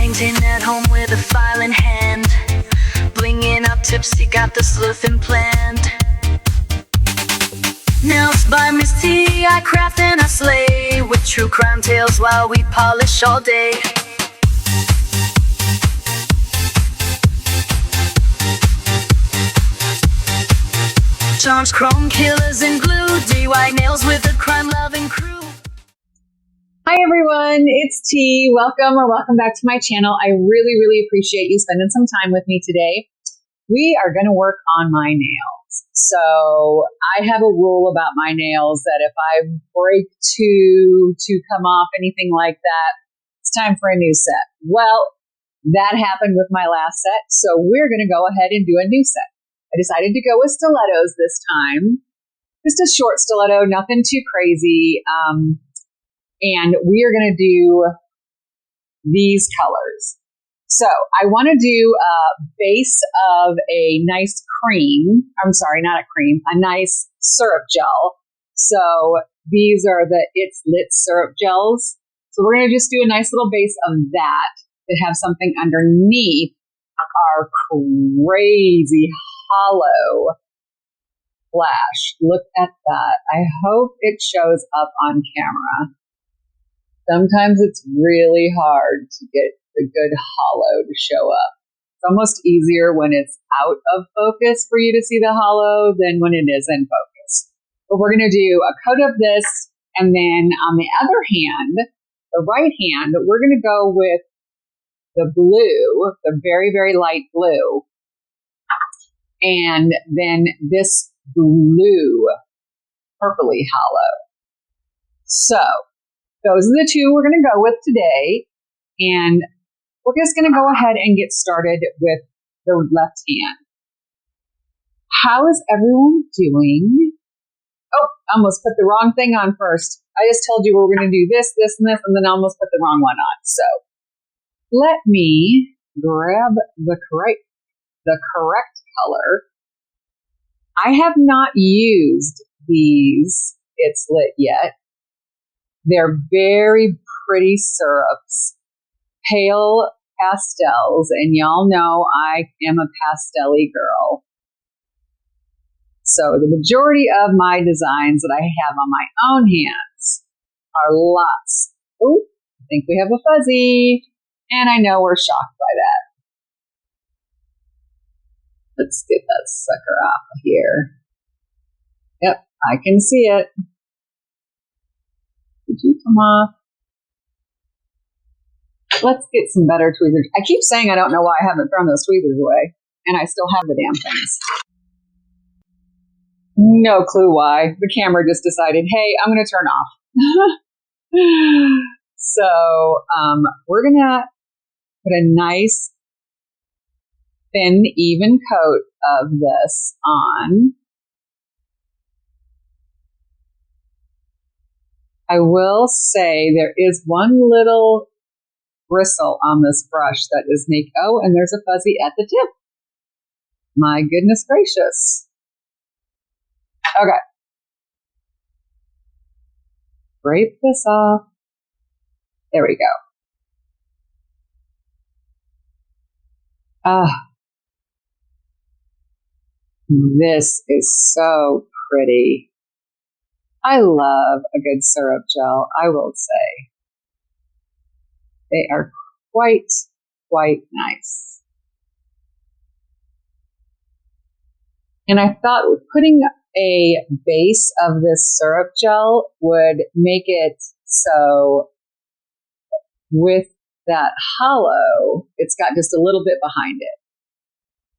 painting at home with a file in hand, blinging up tipsy, got the sleuthing planned. Nails by Misty, I craft and I slay, with true crime tales while we polish all day. Charms, chrome killers, and glue, DIY nails with a crime-loving crew. Hi everyone, it's T. Welcome back to my channel. I really appreciate you spending some time with me today. We are going to work on my nails. So I have a rule about my nails that if I break two to come off, anything like that, it's time for a new set. Well, that happened with my last set, so we're going to go ahead and do a new set. I decided to go with stilettos this time. Just a short stiletto, nothing too crazy. And we are going to do these colors. So I want to do a base of a nice cream. I'm sorry, not a cream, a nice syrup gel. So these are the It's Lit syrup gels. So we're going to just do a nice little base of that to have something underneath our crazy hollow flash. Look at that. I hope it shows up on camera. Sometimes it's really hard to get the good hollow to show up. It's almost easier when it's out of focus for you to see the hollow than when it is in focus. But we're going to do a coat of this, and then on the other hand, the right hand, we're going to go with the blue, the very light blue, and then this blue purpley hollow. So those are the two we're going to go with today, and we're just going to go ahead and get started with the left hand. How is everyone doing? Oh, I almost put the wrong thing on first. I just told you we were going to do this, and this, and then I almost put the wrong one on. So let me grab the correct color. I have not used these It's Lit yet. They're very pretty syrups, pale pastels, and y'all know I am a pastel-y girl. So the majority of my designs that I have on my own hands are lots. Oh, I think we have a fuzzy, and I know we're shocked by that. Let's get that sucker off of here. Yep, I can see it. Did you come off? Let's get some better tweezers. I keep saying I don't know why I haven't thrown those tweezers away, and I still have the damn things. No clue why. The camera just decided, hey, I'm going to turn off. So we're going to put a nice, thin, even coat of this on. I will say there is one little bristle on this brush that is naked. Oh, and there's a fuzzy at the tip. My goodness gracious. Okay. Scrape this off. There we go. This is so pretty. I love a good syrup gel, I will say. They are quite nice. And I thought putting a base of this syrup gel would make it so with that hollow, it's got just a little bit behind it.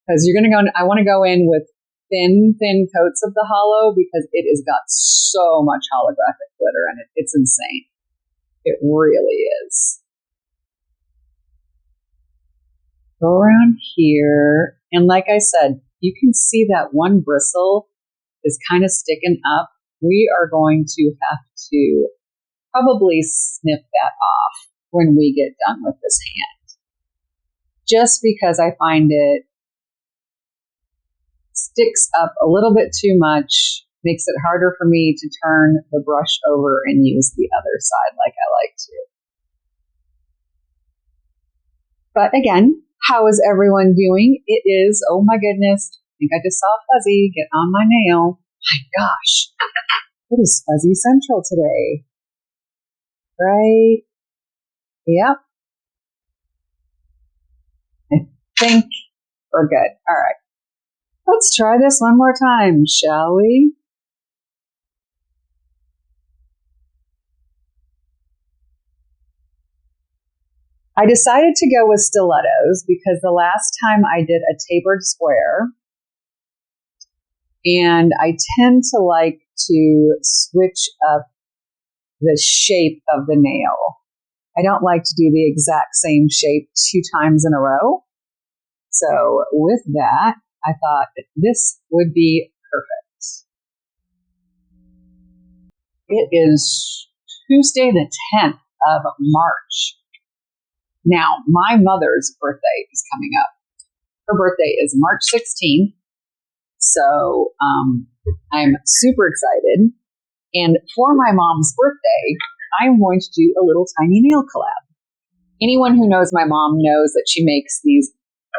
Because you're going to go, I want to go in with thin coats of the hollow because it has got so much holographic glitter in it. It's insane. It really is. Go around here. And like I said, you can see that one bristle is kind of sticking up. We are going to have to probably snip that off when we get done with this hand. Just because I find it sticks up a little bit too much, makes it harder for me to turn the brush over and use the other side like I like to. But again, how is everyone doing? It is, oh my goodness, I think I just saw a fuzzy get on my nail. My gosh, it is fuzzy central today. Right? Yep. I think we're good. All right. Let's try this one more time, shall we? I decided to go with stilettos because the last time I did a tapered square, and I tend to like to switch up the shape of the nail. I don't like to do the exact same shape 2 times in a row. So with that, I thought that this would be perfect. It is Tuesday the 10th of March. Now, my mother's birthday is coming up. Her birthday is March 16th. So I'm super excited. And for my mom's birthday, I'm going to do a little tiny nail collab. Anyone who knows my mom knows that she makes these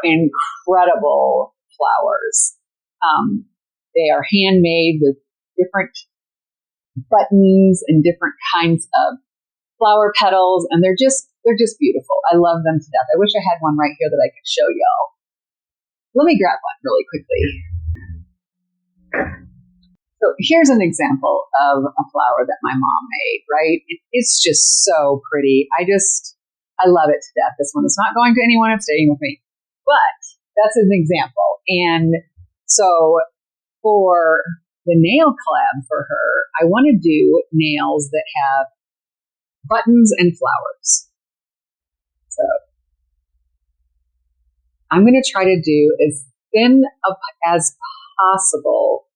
incredible flowers. They are handmade with different buttons and different kinds of flower petals, and they're just beautiful. I love them to death. I wish I had one right here that I could show y'all. Let me grab one really quickly. So here's an example of a flower that my mom made, right? It's just so pretty. I love it to death. This one is not going to anyone. It's staying with me. But that's an example. And so for the nail collab for her, I want to do nails that have buttons and flowers. So I'm going to try to do as thin as possible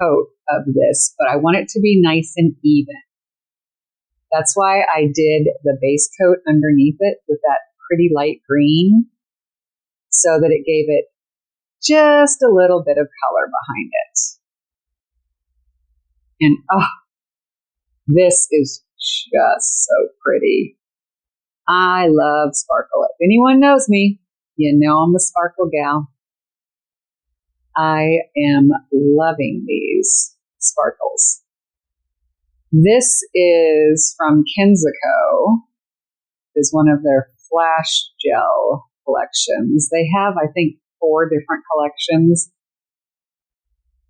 coat of this, but I want it to be nice and even. That's why I did the base coat underneath it with that pretty light green, so that it gave it just a little bit of color behind it. And this is just so pretty. I love sparkle. If anyone knows me, you know I'm a sparkle gal. I am loving these sparkles. This is from Kenzico. Is one of their Flash Gel collections. They have, I think, 4 different collections.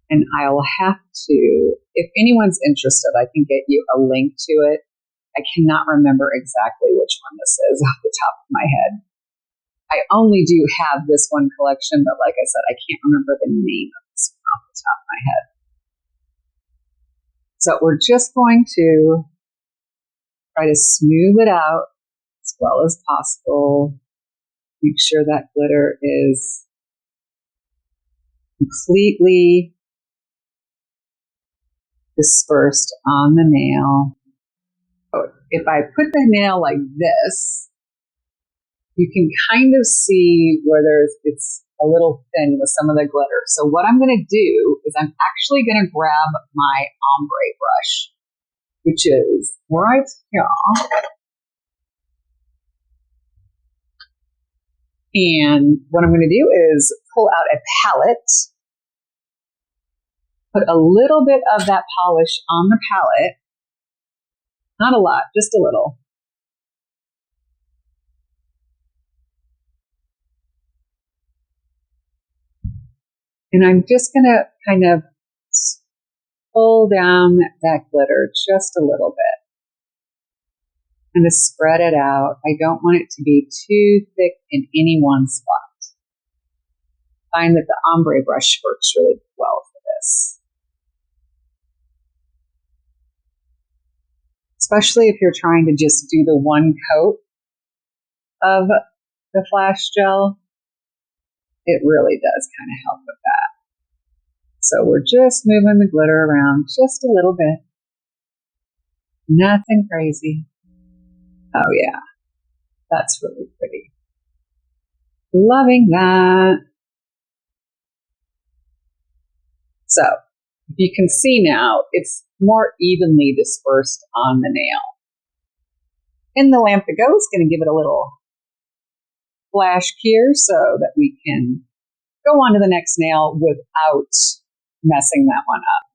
And I'll have to, if anyone's interested, I can get you a link to it. I cannot remember exactly which one this is off the top of my head. I only do have this one collection, but like I said, I can't remember the name of this one off the top of my head. So we're just going to try to smooth it out as well as possible. Make sure that glitter is completely dispersed on the nail. If I put the nail like this, you can kind of see where it's a little thin with some of the glitter. So what I'm going to do is I'm actually going to grab my ombre brush, which is right here. And what I'm going to do is pull out a palette, put a little bit of that polish on the palette. Not a lot, just a little. And I'm just going to kind of pull down that glitter just a little bit. And to spread it out. I don't want it to be too thick in any one spot. I find that the ombre brush works really well for this. Especially if you're trying to just do the one coat of the Flash Gel. It really does kind of help with that. So we're just moving the glitter around just a little bit. Nothing crazy. Oh yeah, that's really pretty. Loving that. So if you can see now, it's more evenly dispersed on the nail. And the lamp to go is going to give it a little flash here so that we can go on to the next nail without messing that one up.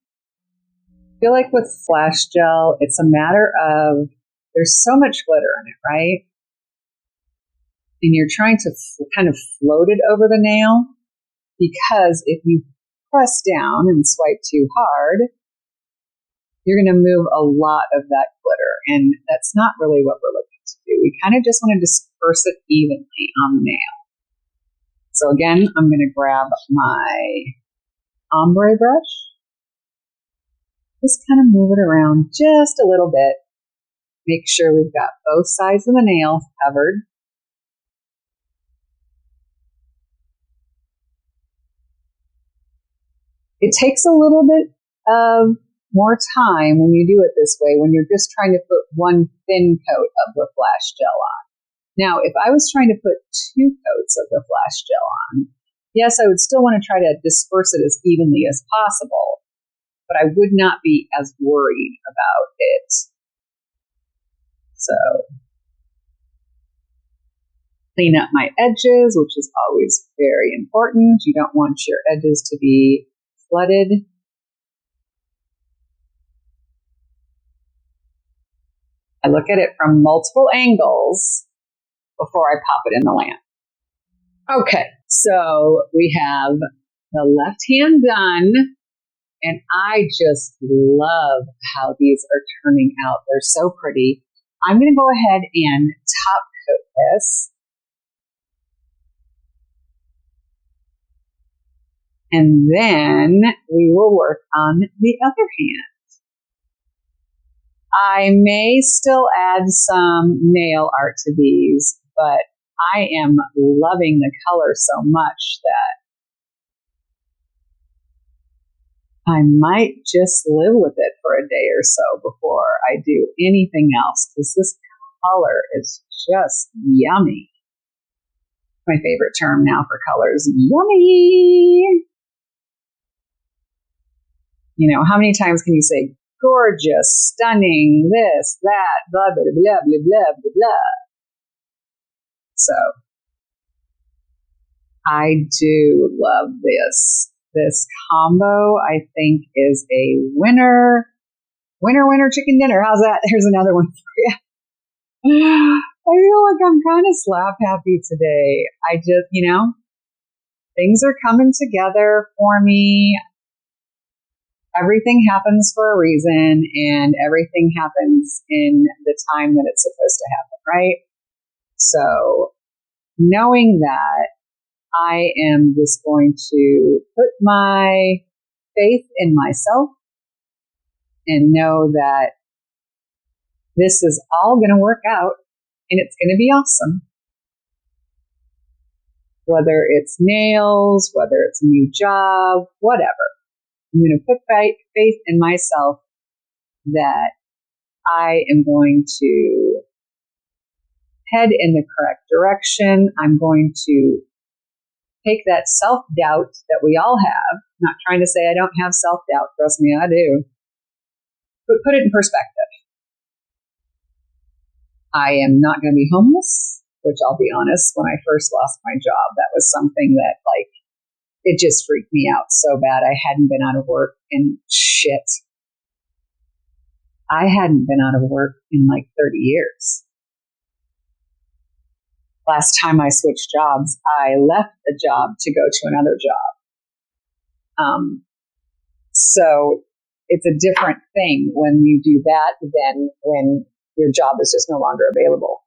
I feel like with Flash Gel, it's a matter of there's so much glitter in it, right? And you're trying to kind of float it over the nail, because if you press down and swipe too hard, you're going to move a lot of that glitter, and that's not really what we're looking to do. We kind of just want to disperse it evenly on the nail. So again, I'm going to grab my ombre brush, just kind of move it around just a little bit. Make sure we've got both sides of the nail covered. It takes a little bit of more time when you do it this way, when you're just trying to put one thin coat of the Flash Gel on. Now, if I was trying to put 2 coats of the Flash Gel on, yes, I would still want to try to disperse it as evenly as possible, but I would not be as worried about it. So, clean up my edges, which is always very important. You don't want your edges to be flooded. I look at it from multiple angles before I pop it in the lamp. Okay, so we have the left hand done, and I just love how these are turning out. They're so pretty. I'm going to go ahead and top coat this. And then we will work on the other hand. I may still add some nail art to these, but I am loving the color so much that I might just live with it for a day or so before I do anything else, because this color is just yummy. My favorite term now for colors, yummy. You know, how many times can you say gorgeous, stunning, this, that, blah, blah, blah, blah, blah, blah, blah. So, I do love this. This combo, I think, is a winner. Winner, winner, chicken dinner. How's that? Here's another one for you. I feel like I'm kind of slap happy today. I just, things are coming together for me. Everything happens for a reason, and everything happens in the time that it's supposed to happen, right? So, knowing that, I am just going to put my faith in myself and know that this is all going to work out, and it's going to be awesome. Whether it's nails, whether it's a new job, whatever. I'm going to put faith in myself that I am going to head in the correct direction. I'm going to take that self-doubt that we all have. I'm not trying to say I don't have self-doubt. Trust me, I do. But put it in perspective. I am not going to be homeless, which I'll be honest, when I first lost my job, that was something that, it just freaked me out so bad. I hadn't been out of work in shit. I hadn't been out of work in 30 years. Last time I switched jobs, I left the job to go to another job. So it's a different thing when you do that than when your job is just no longer available.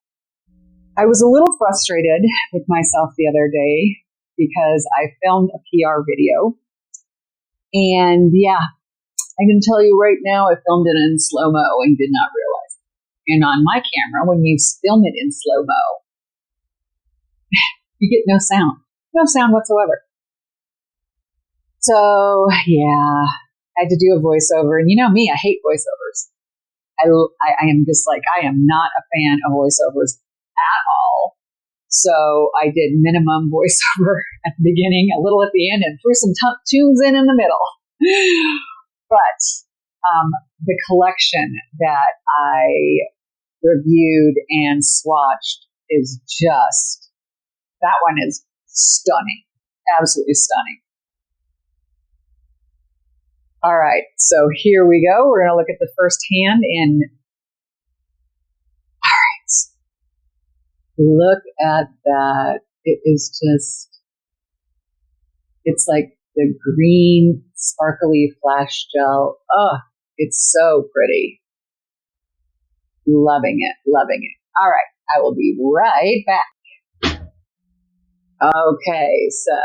I was a little frustrated with myself the other day because I filmed a PR video. And yeah, I can tell you right now, I filmed it in slow-mo and did not realize it. And on my camera, when you film it in slow-mo, you get no sound whatsoever. So yeah, I had to do a voiceover. And you know me, I hate voiceovers. I am just I am not a fan of voiceovers at all. So I did minimum voiceover at the beginning, a little at the end, and threw some tunes in the middle. But the collection that I reviewed and swatched is just That one is stunning. Absolutely stunning. All right, so here we go. We're going to look at the first hand and look at that. It is just, it's like the green sparkly flash gel. Oh, it's so pretty. Loving it, loving it. All right, I will be right back. Okay, so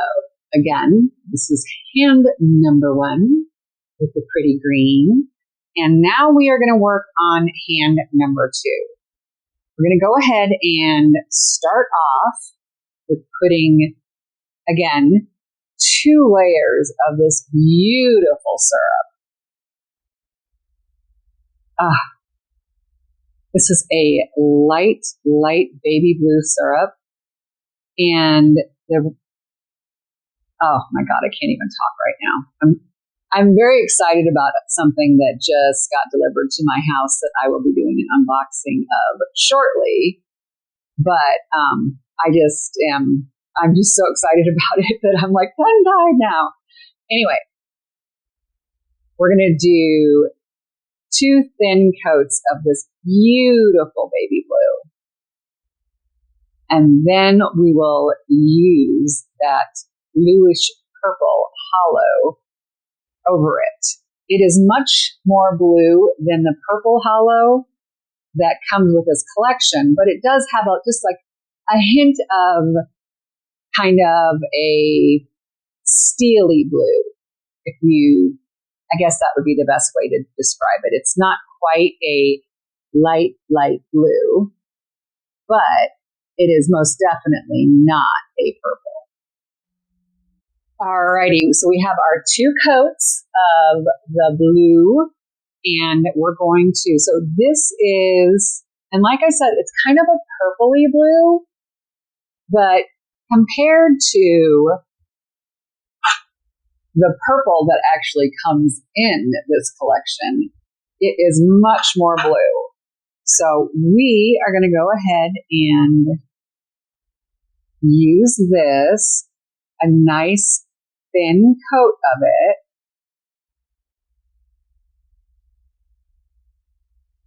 again, this is hand number 1 with the pretty green. And now we are going to work on hand number 2. We're going to go ahead and start off with putting, again, 2 layers of this beautiful syrup. This is a light baby blue syrup. And oh my God, I can't even talk right now. I'm very excited about something that just got delivered to my house that I will be doing an unboxing of shortly. But I'm just so excited about it that I'm like, I'm dying now. Anyway, we're going to do 2 thin coats of this beautiful baby blue. And then we will use that bluish purple hollow over it. It is much more blue than the purple hollow that comes with this collection, but it does have just like a hint of kind of a steely blue. I guess that would be the best way to describe it. It's not quite a light blue, but it is most definitely not a purple. Alrighty, so we have our 2 coats of the blue, and we're going to, so this is, and like I said, it's kind of a purpley blue, but compared to the purple that actually comes in this collection, it is much more blue. So we are going to go ahead and use this, a nice thin coat of it.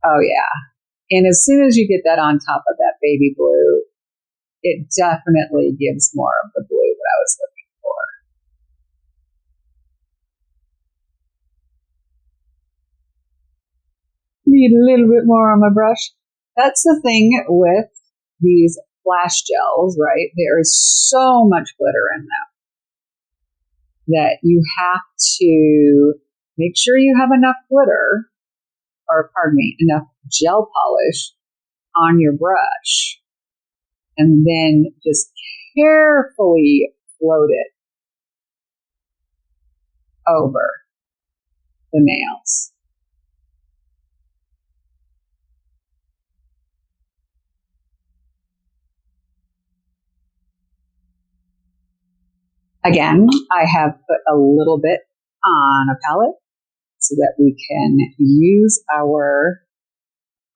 Oh yeah. And as soon as you get that on top of that baby blue, it definitely gives more of the blue that I was looking for. Need a little bit more on my brush. That's the thing with these flash gels, right? There is so much glitter in them that you have to make sure you have enough glitter, or pardon me, enough gel polish on your brush, and then just carefully float it over the nails. Again, I have put a little bit on a palette so that we can use our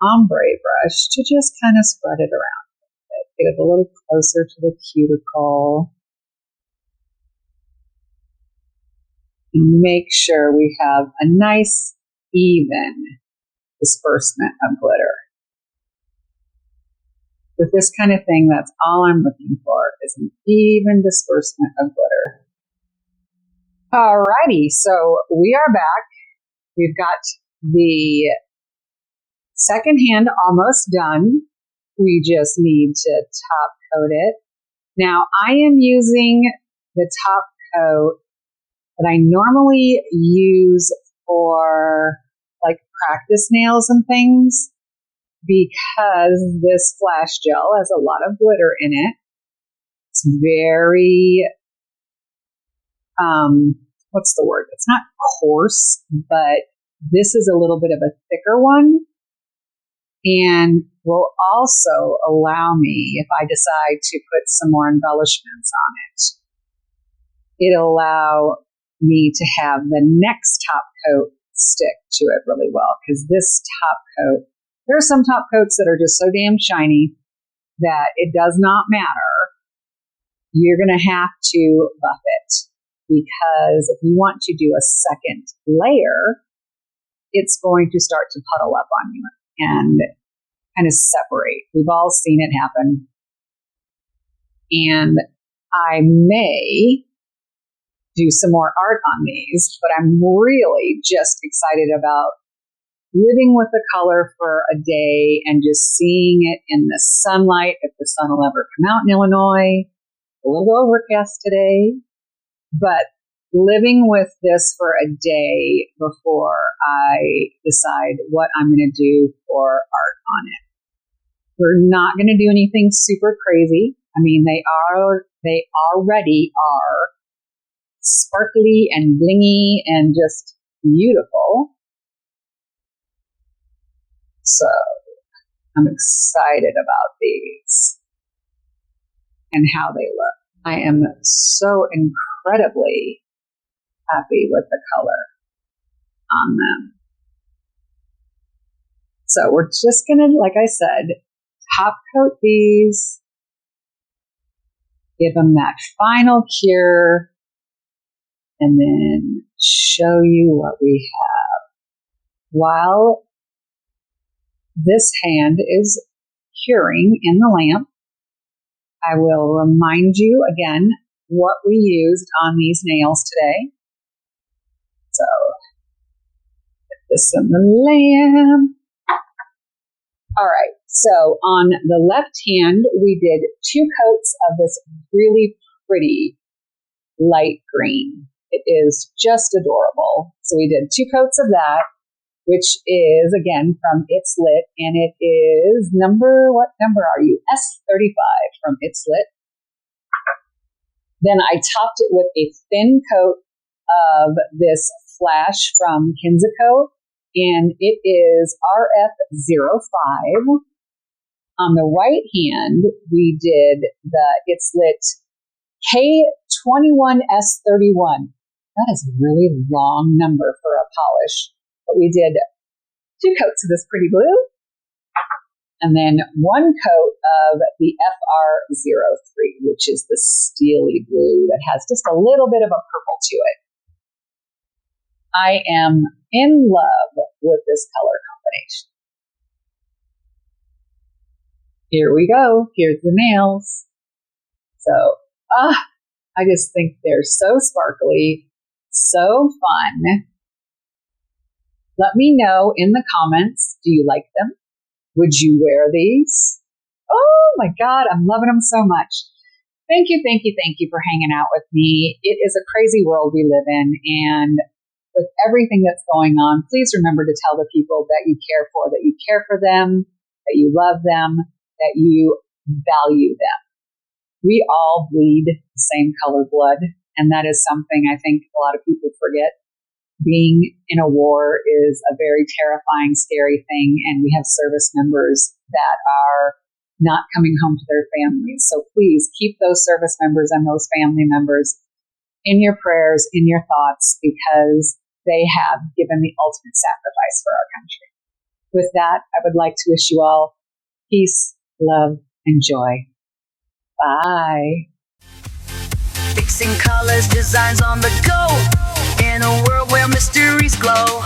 ombre brush to just kind of spread it around. Get it a little closer to the cuticle. And make sure we have a nice, even disbursement of glitter. With this kind of thing, that's all I'm looking for, is an even disbursement of glitter. Alrighty, so we are back. We've got the second hand almost done. We just need to top coat it. Now, I am using the top coat that I normally use for like practice nails and things, because this flash gel has a lot of glitter in it. It's very, what's the word? It's not coarse, but this is a little bit of a thicker one, and will also allow me, if I decide to put some more embellishments on it, it'll allow me to have the next top coat stick to it really well, because this top coat, there are some top coats that are just so damn shiny that it does not matter you're going to have to buff it, because if you want to do a second layer, it's going to start to puddle up on you and kind of separate. We've all seen it happen. And I may do some more art on these, but I'm really just excited about living with the color for a day and just seeing it in the sunlight, if the sun will ever come out in Illinois. A little overcast today, but living with this for a day before I decide what I'm going to do for art on it. We're not going to do anything super crazy. I mean, they already are sparkly and blingy and just beautiful. So I'm excited about these and how they look. I am so incredibly happy with the color on them. So we're just going to, like I said, top coat these, give them that final cure, and then show you what we have. While this hand is curing in the lamp, I will remind you again what we used on these nails today. So, put this in the lamp. All right, so on the left hand, we did 2 coats of this really pretty light green. It is just adorable. So we did 2 coats of that, which is, again, from It's Lit, and it is what number are you? S35 from It's Lit. Then I topped it with a thin coat of this Flash from Kenzico, and it is RF05. On the right hand, we did the It's Lit K21S31. That is a really long number for a polish. But we did 2 coats of this pretty blue, and then 1 coat of the FR03, which is the steely blue that has just a little bit of a purple to it. I am in love with this color combination. Here we go. Here's the nails. So, I just think they're so sparkly, so fun. Let me know in the comments, do you like them? Would you wear these? Oh my God, I'm loving them so much. Thank you for hanging out with me. It is a crazy world we live in, and with everything that's going on, please remember to tell the people that you care for them, that you love them, that you value them. We all bleed the same color blood, and that is something I think a lot of people forget. Being in a war is a very terrifying, scary thing, and we have service members that are not coming home to their families. So please keep those service members and those family members in your prayers, in your thoughts, because they have given the ultimate sacrifice for our country. With that, I would like to wish you all peace, love, and joy. Bye. Fixing colors, designs on the go, in a world where mysteries glow.